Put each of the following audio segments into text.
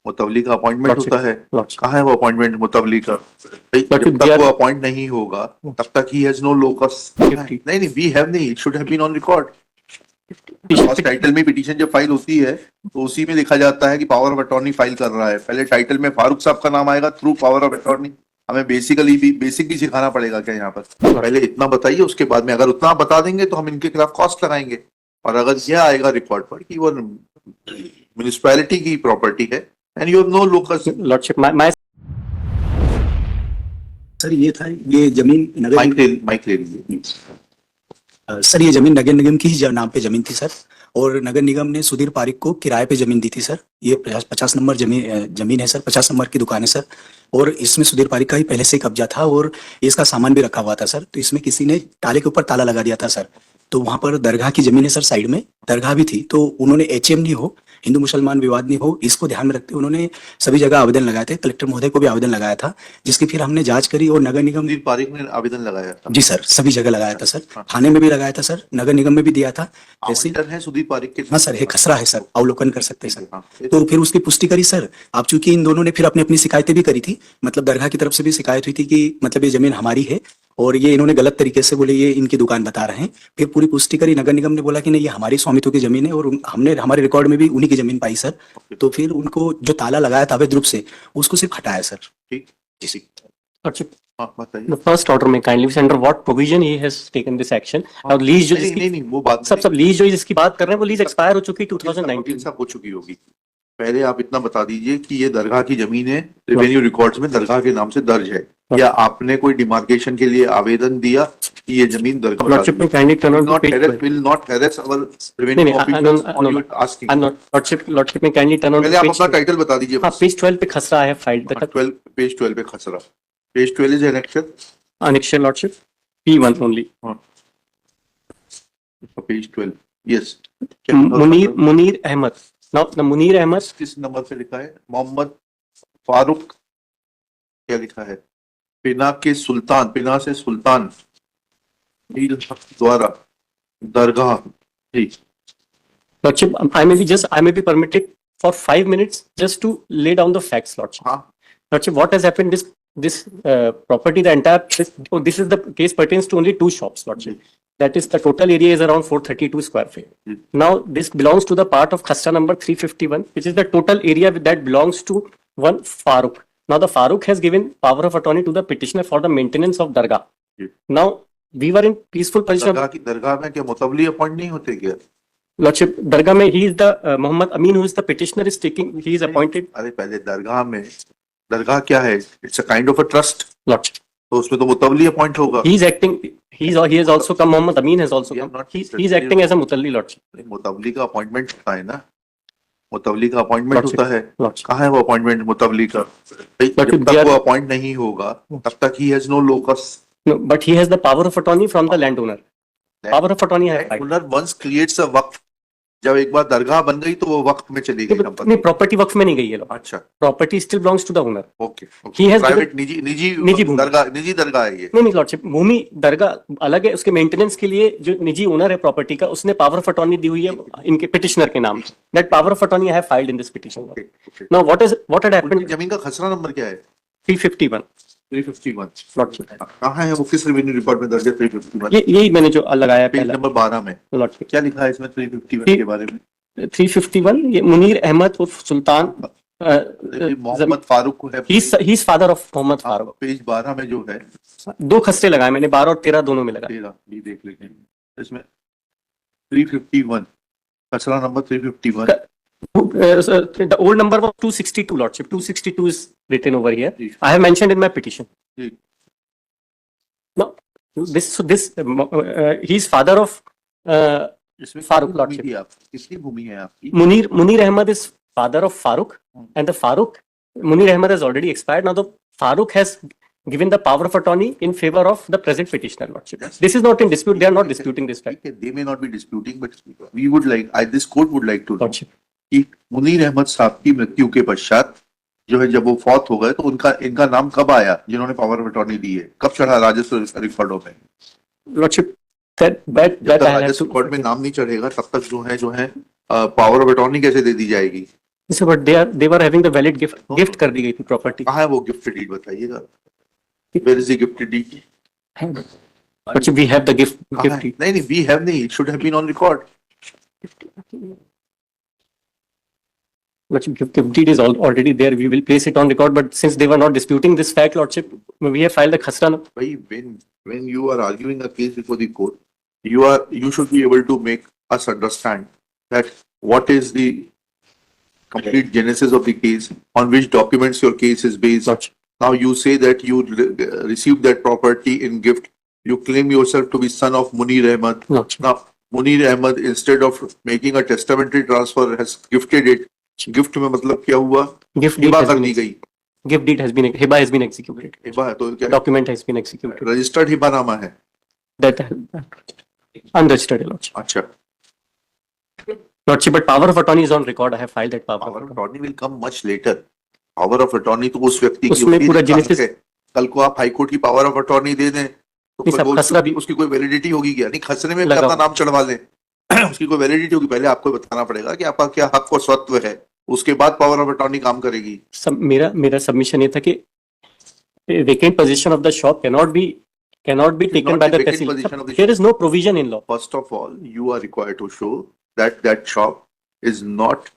मुतवली का appointment Lordship, होता है। Lordship. कहाँ है वो अपॉइंटमेंट मुतवली का? भाई, Lordship, जब they तक are- वो अपॉइंट नहीं होगा तब तक ही हैज नो लोकस। नहीं नहीं, वी हैव नहीं, it should have been on record. First title में पिटीशन जब फाइल होती है तो उसी में लिखा जाता है कि पावर ऑफ अटॉर्नी फाइल कर रहा है। पहले टाइटल में फारूक साहब का नाम आएगा थ्रू पावर ऑफ अटॉर्नी। हमें बेसिक भी सिखाना पड़ेगा क्या यहाँ पर? पहले इतना बताइए, उसके बाद में अगर उतना बता देंगे तो हम इनके खिलाफ कॉस्ट लगाएंगे। और अगर यह आएगा रिकॉर्ड पर कि वो म्युनिसिपैलिटी की प्रॉपर्टी है and you have no locus. Lordship, my sir ये था, ये जमीन नगर माइक ले लीजिए। सर ये जमीन नगर निगम की ही नाम पे जमीन थी सर, और नगर निगम ने सुधीर पारिक को किराए पे जमीन दी थी सर। ये 50 नंबर जमीन है सर, 50 नंबर की दुकान है सर, और इसमें सुधीर पारिक का ही पहले से ही कब्जा था और इसका सामान भी रखा हुआ था सर। तो इसमें किसी ने ताले के ऊपर ताला लगा दिया था सर। तो वहां पर दरगाह की जमीन है सर, साइड में दरगाह भी थी। तो उन्होंने HM नहीं हो, हिंदू मुसलमान विवाद नहीं हो, इसको ध्यान में रखते उन्होंने सभी जगह आवेदन लगाए थे। कलेक्टर महोदय को भी आवेदन लगाया था, जिसकी फिर हमने जांच करी और नगर निगम। सुधीर पारिक ने आवेदन लगाया था? जी सर, सभी जगह लगाया था सर, थाने में भी लगाया था सर, नगर निगम में भी दिया था। ऐसे आवेदन है सुधीर पारिक के? हाँ सर, ये खसरा है सर, अवलोकन कर सकते हैं सर। हाँ। तो फिर उसकी पुष्टि करी सर। आप चूंकि इन दोनों ने फिर अपनी अपनी शिकायतें भी करी थी, मतलब दरगाह की तरफ से भी शिकायत हुई थी कि मतलब ये जमीन हमारी है और ये इन्होंने गलत तरीके से बोले ये इनकी दुकान बता रहे हैं। फिर पूरी पुष्टि करी, नगर निगम ने बोला कि नहीं ये हमारी स्वामित्व की जमीन है, और हमने हमारे रिकॉर्ड में भी उन्हीं की जमीन पाई सर। तो फिर उनको जो ताला लगाया था अवैध रूप से, उसको सिर्फ हटाया सर। ठीक जी। Lordship, हाँ, बताइए। the first order में kindly under what provision he has taken this action? और लीज जो नहीं, वो बात सब लीज जो जिसकी बात कर रहे हैं वो लीज एक्सपायर हो चुकी 2019 सब हो चुकी होगी। पहले आप इतना बता दीजिए कि ये दरगाह की जमीन है, रेवेन्यू रिकॉर्ड्स में दरगाह के नाम से दर्ज है, या आपने कोई डिमार्केशन के लिए आवेदन दिया कि ये जमीन दरगाह? Lordship में kindly turn on to page 12. will not harass our revenue officials on you asking. Lordship में kindly turn on पहले to आप page अपना टाइटल बता दीजिए। हाँ, पेज 12 पे खसरा है फाइल तक। 12 पेज 12 पे खसरा। Page 12 is Annexure Lordship P1 only. Page 12 yes. Munir Ahmad. Now the Munir Ahmad किस नंबर पे लिखा है? मोहम्मद फारूक क्या लिखा है? पिना से सुल्तान द्वारा दरगाह। ठीक। Lordship, I may be permitted for 5 minutes just to lay down the facts, Lordship. हाँ। Lordship, what has happened? This property, the entire this is the case pertains to only 2 shops, Lordship. That is, the total area is around 432 square feet. Now, this belongs to the part of Khasra number 351, which is the total area that belongs to one Farooq. Now, the Farooq has given power of attorney to the petitioner for the maintenance of Dargah. Now, we were in peaceful position. दरगाह में क्या मुतवली appoint नहीं होते क्या? Lordship, Dargah mein he is the Muhammad Amin, who is the petitioner, is taking. He is appointed. अरे पहले दरगाह क्या है? It's a kind of a trust. Lordship, तो उसमें तो मुतवली अपॉइंट होगा। he is acting. He has also come. Muhammad Amin has also come. He is acting as a mutalli, Lordship. मुतवली का appointment होता है ना, मुतवली का अपॉइंटमेंट Lordship, होता है। Lordship. कहाँ है वो अपॉइंटमेंट मुतवली का? भाई, But जब they तक are- वो अपॉइंट नहीं होगा तब तक he has no locus. No, but he has the power of attorney from the landowner. Power of attorney है. ओनर वंस क्रिएट्स अ वक्फ। जब एक बार दरगाह बन गई तो वो वक्त में चली गई संपत्ति। नहीं, प्रॉपर्टी वक्फ में नहीं गई है। अच्छा, property still belongs to the owner. Okay. He has private निजी भूमि। दरगाह है ये। नहीं लॉर्डशिप, भूमि दरगाह अलग है, उसके मेंटेनेंस के लिए जो निजी ओनर है प्रॉपर्टी का, उसने पावर ऑफ अटॉर्नी दी हुई है इनके पिटिशनर के नाम। That power of attorney I have filed in this petition. Now what had happened? जमीन का खसरा नंबर क्या है? 351 लॉर्डशिप। कहाँ है वो? किस रेवेन्यू रिकॉर्ड में दर्ज है 351? यही मैंने जो लगाया पेज पहला नंबर 12 में। लॉर्डशिप क्या लिखा है इसमें 351 के बारे में? 351 ये मुनीर अहमद उर्फ सुल्तान मोहम्मद फारूक है। He is father of Mohammad Farooq. Page 12 में जो है 2 खसरे लगाए मैंने, 12 और 13 दोनों में लगाए। 13 ये देख लेंगे इसमें 351 खसरा number 351। The old number was 262, Lordship. 262 is written over here. I have mentioned in my petition. No, he is father of Farooq, Lordship. किसकी भूमि है आपकी? Munir Ahmad is father of Farooq, and the Munir Ahmad has already expired. Now the Farooq has given the power of attorney in favor of the present petitioner, Lordship. This is not in dispute. They are not disputing this fact. They may not be disputing, but we would like, this court would like to know Lordship. कि मुनीर अहमद साहब की मृत्यु के पश्चात जो है, जब वो फौत हो गए तो इनका नाम कब आया जिन्होंने पावर ऑफ अटॉर्नी दी है? कब चढ़ा राजस्व रिकॉर्डों में? Lordship, that राजस्व रिकॉर्ड में नाम नहीं चढ़ेगा तब तक जो है पावर ऑफ अटॉर्नी कैसे दे दी जाएगी? So, but they were having the valid gift कर दी गई थी property. कहाँ है वो गिफ्ट डीड बताइएगा, where is the gift deed? But we have the gift कहाँ है? नहीं वी हैव नहीं, it should have been on record. But gift deed is already there. We will place it on record. But since they were not disputing this fact, Lordship, we have filed a khasra. भाई when you are arguing a case before the court, you should be able to make us understand that what is the complete genesis of the case, on which documents your case is based. Lordship. Now you say that you received that property in gift. You claim yourself to be son of Munir Ahmed. Lordship. Now Munir Ahmed, instead of making a testamentary transfer, has gifted it. Gift में मतलब क्या हुआ? Gift deed Hiba has कर been दी गई. gift deed has been hiba has been executed. Hiba है तो क्या? Document has been executed. Registered Hiba नामा है. That unregistered, Lordship. अच्छा. Lordship, but power of attorney is on record. I have filed that power. Power of attorney will come much later. Power of attorney तो उस व्यक्ति की उसमें होती है पूरा जिसका genesis- हक है. कल को आप हाई कोर्ट की पावर ऑफ अटॉर्नी दे दें तो नहीं, सब खसरा भी- उसकी कोई वैलिडिटी होगी क्या? नहीं, खसरे में भी लगाओ। अपना नाम चढ़वा लें. उसकी कोई वैलिडिटी होगी? पहले आपको बताना पड़ेगा कि आपका क्या हक और स्वत्व है, उसके बाद पावर ऑफ अटॉर्नी काम करेगी. मेरा सबमिशन ये था कि vacant possession of the shop cannot be taken not by the the vacant tehsil. position of the There is no provision in law. First of all, you are required to show that that shop is not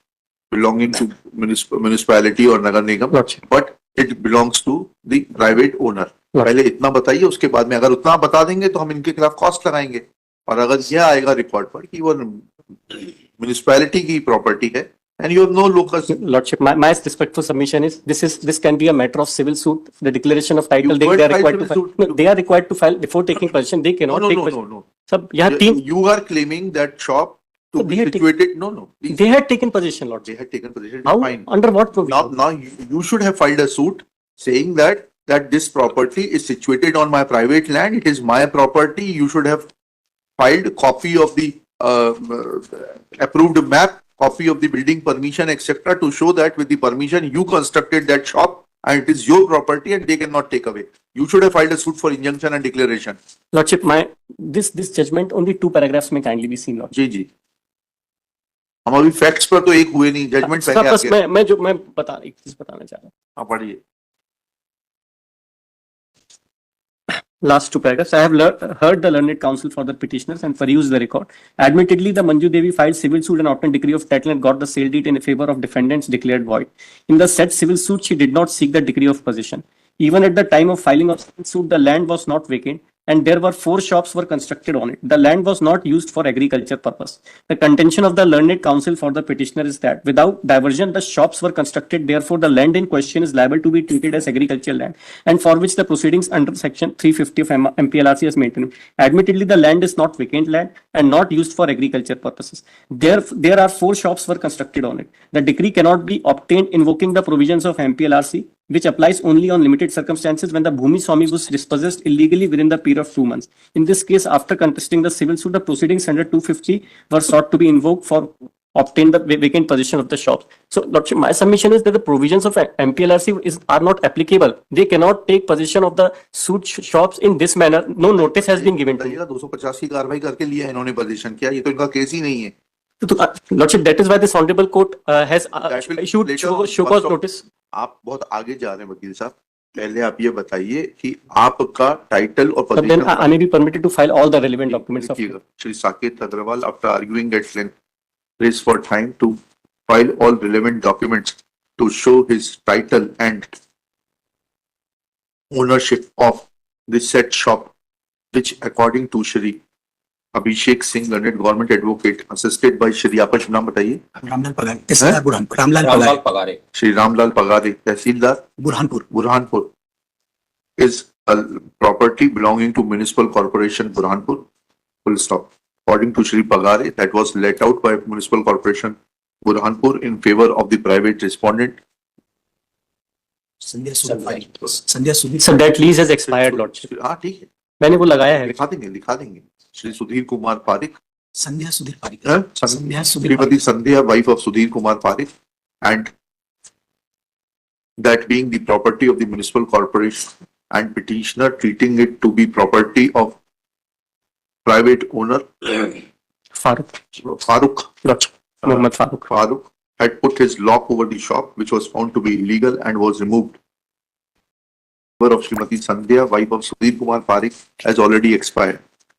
belonging to municipality or nagar nigam, Lordship. but it belongs to the private owner. Lordship. पहले इतना बताइए, उसके बाद में अगर उतना बता देंगे तो हम इनके खिलाफ कॉस्ट लगाएंगे. और अगर यह आएगा रिकॉर्ड पर कि वो म्युनिसिपैलिटी की प्रॉपर्टी है and you have no locus, Lordship, my respectful submission is this can be a matter of civil suit. The declaration of title You they can't are file required to civil file. suit. No, they are required to file before taking possession. They no, cannot no, take no, no, possession. no. Sab, यहाँ तीन You are claiming that shop to So be they had situated. No, no. Please. they had taken possession, Lordship. They had taken possession. How Fine. under what provision? Now you should have filed a suit saying that this property is situated on my private land. It is my property. You should have filed copy of the approved map, copy of the building permission, etc., to show that with the permission you constructed that shop and it is your property and they cannot take away. You should have filed a suit for injunction and declaration. Lordship, this judgment only 2 paragraphs may kindly be seen, Lordship. जी जी. हम अभी facts पर तो एक हुए नहीं, judgement पहले बस आ गया. मैं एक चीज बताना चाह रहा हूँ. हाँ, पढ़िए. Last 2 paragraphs. I have heard the learned counsel for the petitioners and perused the record. Admittedly, the Manju Devi filed civil suit and obtained decree of title and got the sale deed in favor of defendants declared void. In the said civil suit, she did not seek the decree of possession. Even at the time of filing of civil suit, the land was not vacant and there were 4 shops were constructed on it. The land was not used for agriculture purpose. The contention of the learned counsel for the petitioner is that without diversion, the shops were constructed. Therefore, the land in question is liable to be treated as agricultural land and for which the proceedings under section 350 of MPLRC is maintained. Admittedly, the land is not vacant land and not used for agriculture purposes. There are 4 shops were constructed on it. The decree cannot be obtained invoking the provisions of MPLRC, which applies only on limited circumstances when the Bhumi Swami was dispossessed illegally within the period of 2 months. In this case, after contesting the civil suit, the proceedings under 250 were sought to be invoked for obtain the vacant possession of the shops. So, Lordship, my submission is that the provisions of MPLRC are not applicable. They cannot take possession of the suit shops in this manner. No notice has been given to me. 250 की कार्रवाई करके लिया इन्होंने position किया, ये तो इनका case ही नहीं है. Lordship, that is why this honorable court has That will issued later show on, cause first of- notice. आप बहुत आगे जा रहे हैं वकील साहब. पहले आप ये बताइए कि आपका टाइटल और But then position I may be permitted to file all the relevant documents of लिखिएगा. Shri Saket Agarwal, after arguing at length, raised for time to file all relevant documents to show his title and ownership of the said shop, which according to Shri Abhishek Singh, learned government advocate, assisted by Shri, आपका शुभ नाम बताइए. रामलाल पगारे, तहसीलदार बुरहानपुर. रामलाल पगारे, श्री रामलाल पगारे, तहसीलदार Burhanpur. Burhanpur, is a property belonging to Municipal Corporation Burhanpur. Full stop. According to Shri Pagare, that was let out by Municipal Corporation Burhanpur in favor of the private respondent. Sandhya Sudhir. So that lease has expired, Lordship. हाँ ठीक है, मैंने वो लगाया है. लिखा देंगे. श्री सुधीर कुमार पारिक, संध्या सुधीर पारिक. हाँ? संध्या Sudhir Srimati Sandhya, wife of Sudhir Kumar Parik, and that being the property of the municipal corporation and petitioner treating it to be property of private owner Farooq. Farooq, Lordship. Mohammed Farooq. Farooq had put his lock over the shop, which was found to be illegal and was removed. Of Srimati Sandhya, wife of Sudhir Kumar Parikh, has already expired.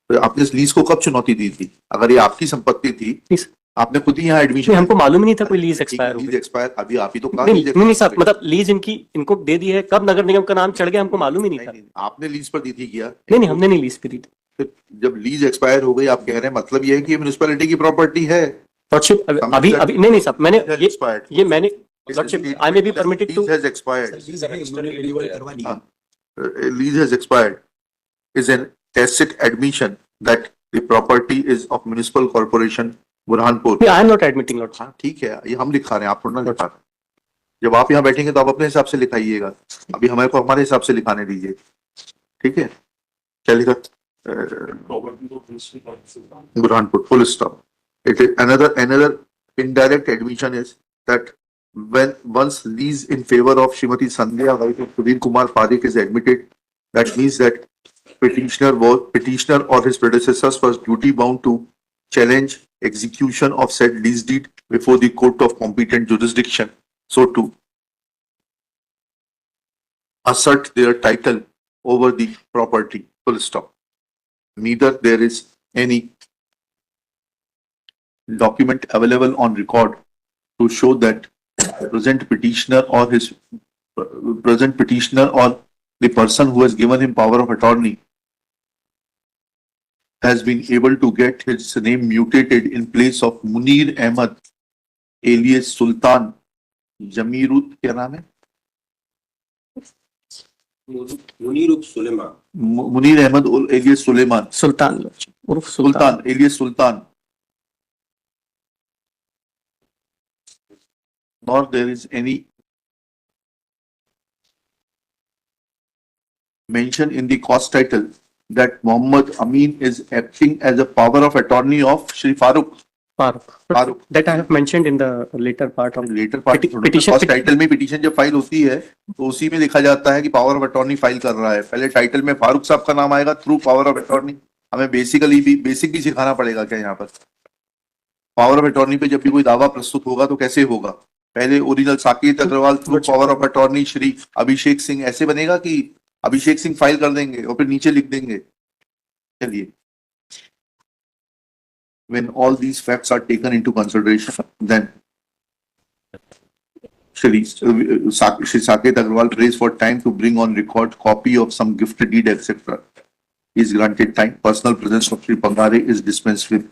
तो आपने इस lease को कब चुनौती दी थी? अगर ये आपकी संपत्ति थी, नहीं, आपने खुद ही यहाँ नहीं, एडमिशन, हमको मालूम ही नहीं था कोई लीज एक्सपायर हो लीज गई। एक्सपायर, अभी आप ही तो कहा नहीं लीज नहीं साहब, expire मतलब लीज इनको दे दी है, कब नगर निगम का नाम चढ़ गया हमको मालूम ही नहीं नहीं, था। नहीं, आपने लीज पर दी थी क्या? नहीं, हमने नहीं लीज पे दी थी। फिर जब लीज एक्सपायर हो गई, आप कह रहे हैं मतलब ये है कि म्युनिसिपैलिटी की प्रॉपर्टी है। लॉर्डशिप अभी अभी नहीं साहब, मैंने एक्सपायर्ड, ये मैंने lordship I may be permitted to, lease has expired, इन्होंने रिन्यूअल करवा ली। lease has expired is an tacit admission that the property is of municipal corporation Burhanpur. I am not admitting lordship. हाँ ठीक है, ये हम लिखा रहे हैं, आप थोड़ा ना लिखा रहे हैं। जब आप यहाँ बैठेंगे तो आप अपने हिसाब से लिखाइएगा, अभी हमारे को हमारे हिसाब से लिखाने दीजिए, ठीक है? क्या लिखा? Burhanpur, full stop. It is another indirect admission is that when once lease in favor of Srimati Sandhya, wife of Sudhir Kumar Parikh is admitted, that means that petitioner or his predecessors was duty bound to challenge execution of said lease deed before the court of competent jurisdiction, so to assert their title over the property, full stop. Neither there is any document available on record to show that present petitioner or the person who has given him power of attorney has been able to get his name mutated in place of Munir Ahmad alias Sultan Jamirut, क्या नाम है? Munir Ahmad alias Suleiman, सुल्तान उर्फ सुल्तान। Sultan alias Sultan. Nor there is any mention in the cost title that Muhammad Amin is acting as a power of attorney of Shri Farooq. Farooq. That I have mentioned in the later part of later party petition- first title में petition जब file होती है तो उसी में लिखा जाता है कि पावर ऑफ अटॉर्नी फाइल कर रहा है। पहले टाइटल में फारूक साहब का नाम आएगा थ्रू पावर ऑफ अटॉर्नी। हमें बेसिक भी सिखाना पड़ेगा क्या यहाँ पर? पावर ऑफ अटॉर्नी पे जब भी कोई दावा प्रस्तुत होगा तो कैसे होगा? पहले original Saket Agarwal through power of attorney Shri Abhishek Singh, ऐसे बनेगा कि अभिषेक सिंह फाइल कर देंगे और फिर नीचे लिख देंगे? चलिए, when all these facts are taken into consideration, then Shri Saket Agarwal prays for time to bring on record copy of some gift deed, etc. Is granted time. Personal presence of Shri Pangare is dispensed with.